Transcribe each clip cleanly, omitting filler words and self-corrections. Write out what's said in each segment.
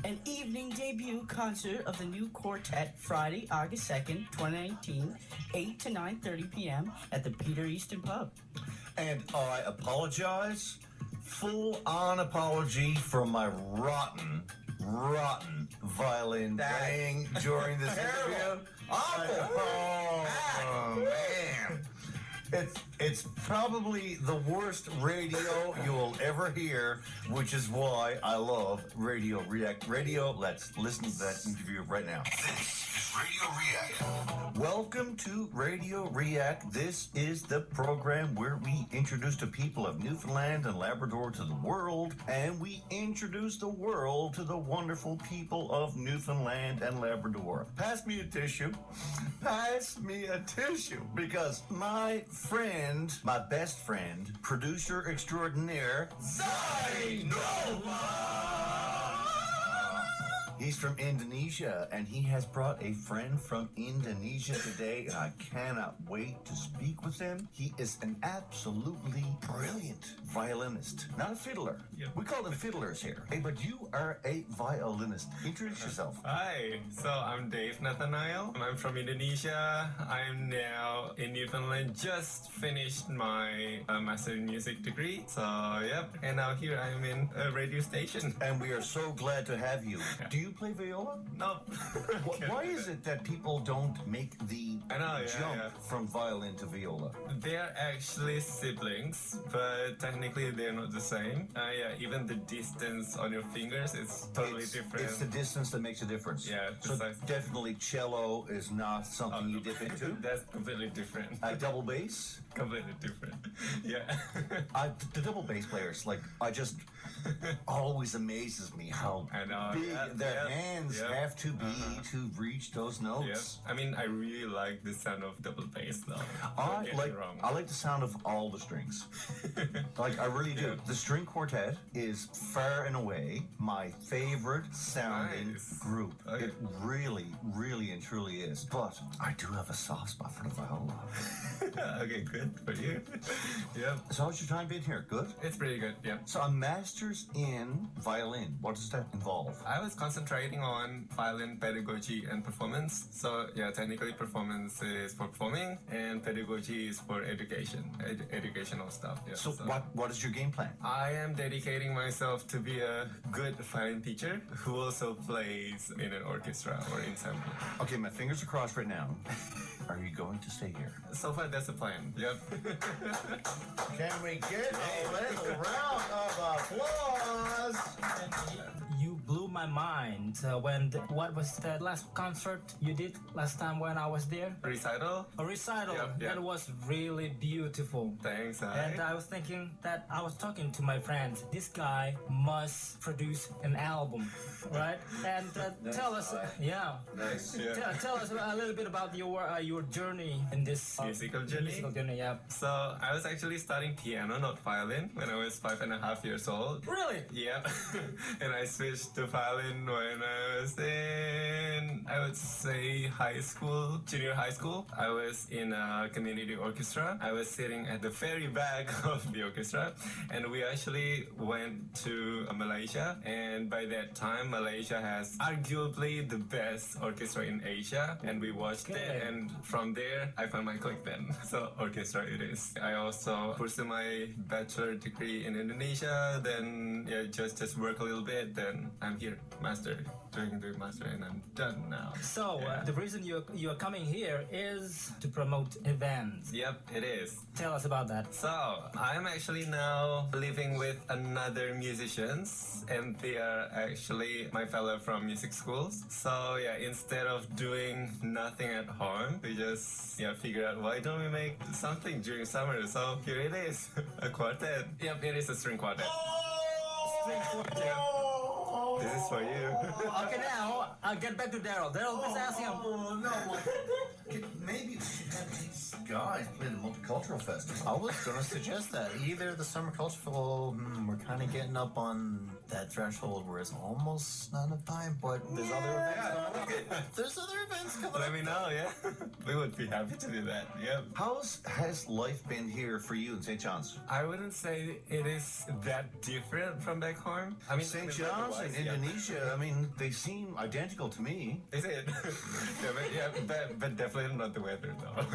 an evening debut concert of the new Quartet, Friday, August 2nd, 2019, 8 to 9:30 p.m. at the Peter Easton Pub. And I apologize, full-on apology for my rotten violin playing during this interview. Awful! Oh, man. It's probably the worst radio you will ever hear, which is why I love Radio RIAC. Let's listen to that interview right now. This is Radio RIAC. Welcome to Radio RIAC. This is the program where we introduce the people of Newfoundland and Labrador to the world, and we introduce the world to the wonderful people of Newfoundland and Labrador. Pass me a tissue. Pass me a tissue, because my friend, my best friend, producer extraordinaire, he's from Indonesia, and he has brought a friend from Indonesia today, and I cannot wait to speak with him. He is an absolutely brilliant violinist, not a fiddler. Yep. We call them fiddlers here. Hey, but you are a violinist. Introduce yourself. Hi, so I'm Dave Nathaniel. I'm from Indonesia. I'm now in Newfoundland. Just finished my Master in Music degree. So, yep. And now here I'm in a radio station. And we are so glad to have you. Do you play viola? No. Why is it that people don't make the jump from violin to viola? They're actually siblings, but technically they're not the same. Even the distance on your fingers is totally different. It's the distance that makes a difference. Yeah, so precisely. Definitely cello is not something you dip into. That's completely different. Double bass? Completely different. Yeah. The double bass players, always amazes me how big their hands have to be to reach those notes. I mean, I really like the sound of double bass, though. I like the sound of all the strings. I really do. The string quartet is far and away my favorite sounding group. Okay. It really, really and truly is. But I do have a soft spot for the viola. Okay, good for you. Yeah. So how's your time been here? Good? It's pretty good, yeah. So a master's in violin, what does that involve? I was concentrating on violin pedagogy and performance. So yeah, technically performance is for performing and pedagogy is for education, educational stuff. Yeah. So what is your game plan? I am dedicating myself to be a good violin teacher who also plays in an orchestra or ensemble. Okay, my fingers are crossed right now. Are you going to stay here? So far, that's the plan. Yep. Can we get a little round of applause? You blew my mind what was that last concert you did last time when I was there? Recital? A recital. Yep. That was really beautiful. Thanks. And I was thinking that I was talking to my friends. This guy must produce an album, right? And tell us, Nice. Yeah. Tell us a little bit about your journey in this musical journey. Yeah. So I was actually studying piano, not violin, when I was 5.5 years old. Really? Yeah. And I switched to violin when I was in, I would say, junior high school. I was in a community orchestra. I was sitting at the very back of the orchestra, and we actually went to Malaysia. And by that time, Malaysia has arguably the best orchestra in Asia, and we watched it. And from there, I found my click then. So orchestra it is. I also pursued my bachelor degree in Indonesia. Then just work a little bit. Then I'm here, doing the master, and I'm done now. So the reason you're coming here is to promote events. Yep, it is. Tell us about that. So I'm actually now living with another musicians, and they are actually my fellow from music schools. So instead of doing nothing at home, we just figure out why don't we make something during summer. So here it is, a quartet. Yep, it is a string quartet. String quartet. Yeah. This is for you. Okay, now I'll get back to Darrell. Darrell, let's ask him. Oh, no. Maybe we should have these guys play the Multicultural Festival. I was going to suggest that. Either the Summer Cultural, we're kind of getting up on that threshold where it's almost not enough time, but there's other events coming up. There's other events coming up. Let me know, we would be happy to do that, yep. How has life been here for you in St. John's? I wouldn't say it is that different from back home. I mean, St. John's and Indonesia, I mean, they seem identical to me. Is it? but definitely not the weather though.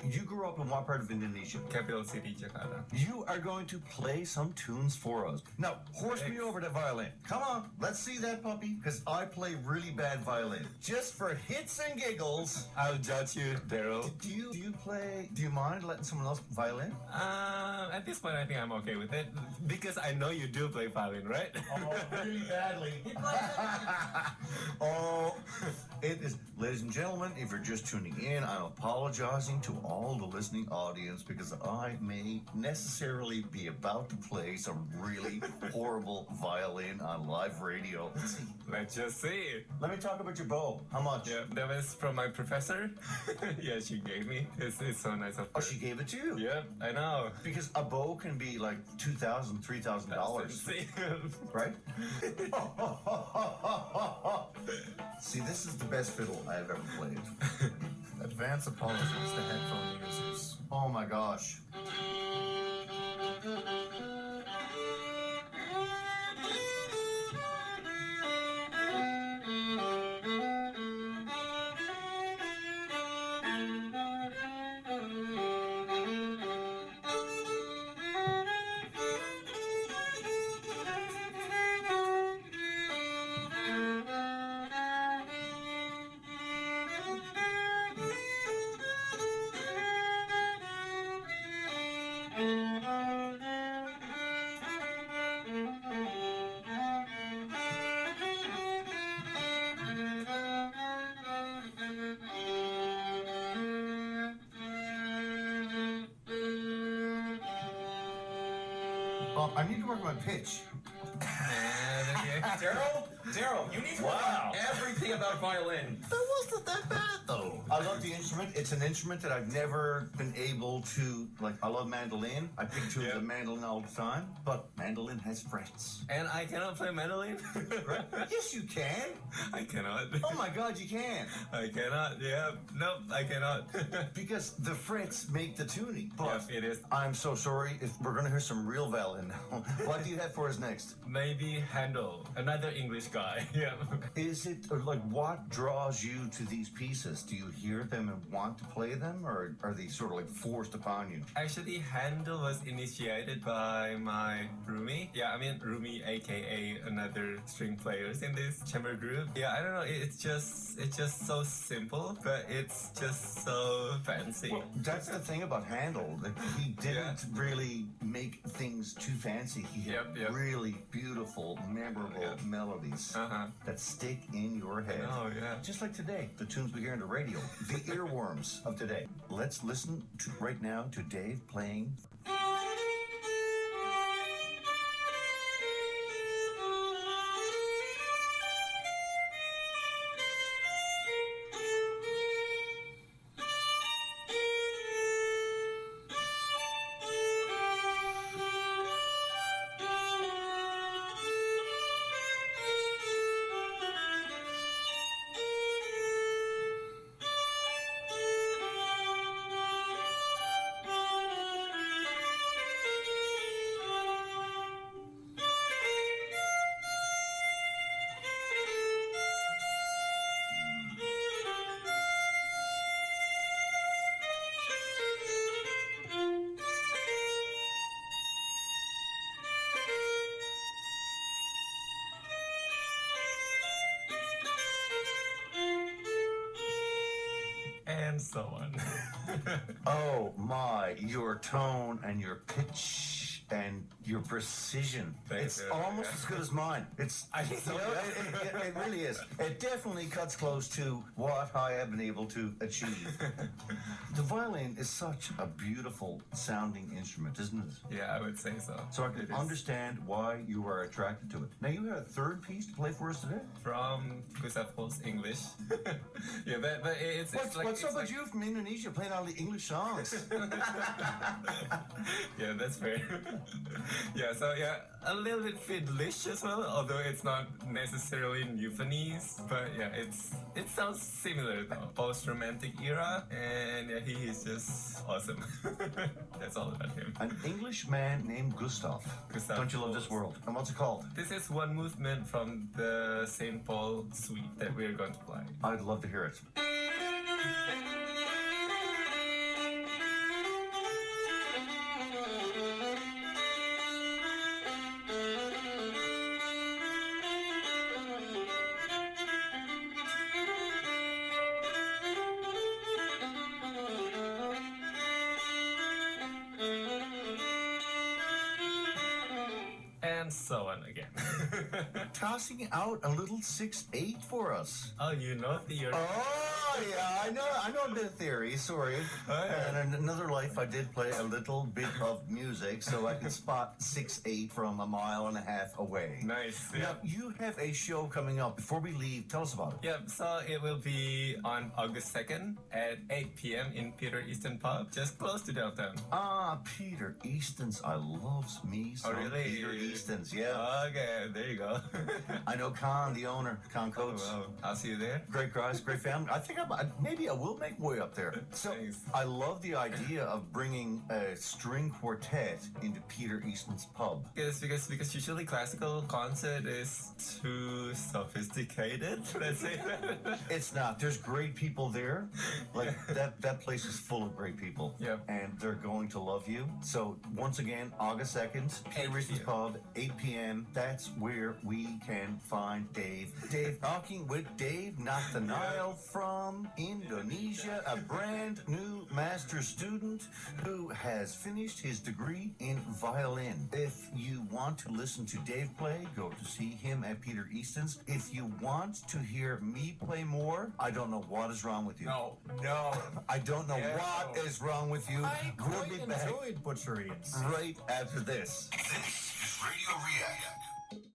You grew up in what part of Indonesia? Capital city Jakarta. You are going to play some tunes for us. Now, horse me over to violin. Come on, let's see that puppy, because I play really bad violin. Just for hits and giggles. I'll judge you, Darrell. Do you mind letting someone else violin? At this point, I think I'm okay with it because I know you do play violin, right? Oh, really badly. Oh, it is. Ladies and gentlemen, if you're just tuning in, I'm apologizing to all the listening audience because I may necessarily be about to play some really horrible violin on live radio. Let's see. Let's just see. Let me talk about your bow. How much? Yeah, that was from my professor. Yeah, she gave me. It's so nice of her. Oh, she gave it to you? Yeah, I know. Because a bow can be like $2,000, $3,000, right? See, this is the best fiddle I've ever played. Advance apologies to headphone users. Oh my gosh. I need to work my pitch. Darrell, you need to work on everything about violin. That wasn't that bad, though. I love the instrument. It's an instrument that I've never been able to, like, I love mandolin. I pick two of the mandolin all the time, but mandolin has frets. And I cannot play mandolin? Right? Yes, you can. I cannot. Oh my God, you can. I cannot, yeah. Nope, I cannot. Because the frets make the tuning. But Yes, it is. I'm so sorry. If we're going to hear some real violin now. What do you have for us next? Maybe Handel, another English guy. Yeah. Is it, or like, what draws you to these pieces? Do you hear them and want to play them, or are they sort of like forced upon you? Actually, Handel was initiated by my roomie. Yeah, I mean roomie, aka another string players in this chamber group. Yeah, I don't know. It's just so simple, but it's just so fancy. Well, that's the thing about Handel, that he didn't really make things too fancy. He had really beautiful, memorable melodies that stick in your head. Oh, yeah. Just like today, the tunes we hear on the radio, the earworms of today. Let's listen to right now to Dave playing. And so on. Oh my, your tone and your pitch and your precision. It's almost as good as mine. I think so. It really is. It definitely cuts close to what I have been able to achieve. The violin is such a beautiful sounding instrument, isn't it? Yeah, I would say so. So I can understand why you are attracted to it. Now you have a third piece to play for us today? From Gustavo's English. Yeah, but it's like... What's up with you from Indonesia playing all the English songs? Yeah, that's fair. Yeah, so yeah, a little bit fiddlish as well, although it's not necessarily Newfoundlandese. But yeah, it sounds similar though. Post-romantic era, and yeah, he is just awesome. That's all about him. An English man named Gustav. Gustav Don't you love this Holst. world? And what's it called? This is one movement from the St. Paul suite that we're going to play. I'd love to hear it. And so on again. Tossing out a little 6/8 for us. Oh, you know theory. Oh yeah, I know a bit of theory. Sorry. Oh, yeah. And in another life, I did play a little bit of music, so I can spot 6/8 from a mile and a half away. Nice. Yeah. Now you have a show coming up. Before we leave, tell us about it. Yeah, so it will be on August 2nd at 8 p.m. in Peter Easton Pub, just close to downtown. Ah, Peter Easton's. I loves me some really? Peter Easton's. Yeah, Okay, there you go. I know Con, the owner, Con Coates. Well, I'll see you there. Great guys, great family. I think maybe I will make way up there. So Thanks. I love the idea of bringing a string quartet into Peter Easton's Pub. Because usually classical concert is too sophisticated, let's say. It's not. There's great people there. Like that place is full of great people. Yep. And they're going to love you. So once again, August 2nd, Peter Easton's Pub, 8 p.m. That's where we can find Dave. Dave talking with Dave Nathaniel from Indonesia, a brand new master's student who has finished his degree in violin. If you want to listen to Dave play, go to see him at Peter Easton's. If you want to hear me play more, I don't know what is wrong with you. No. I don't know Yeah. what is wrong with you. I We'll quite be back enjoyed Butcheries. right after this. This is Radio RIAC.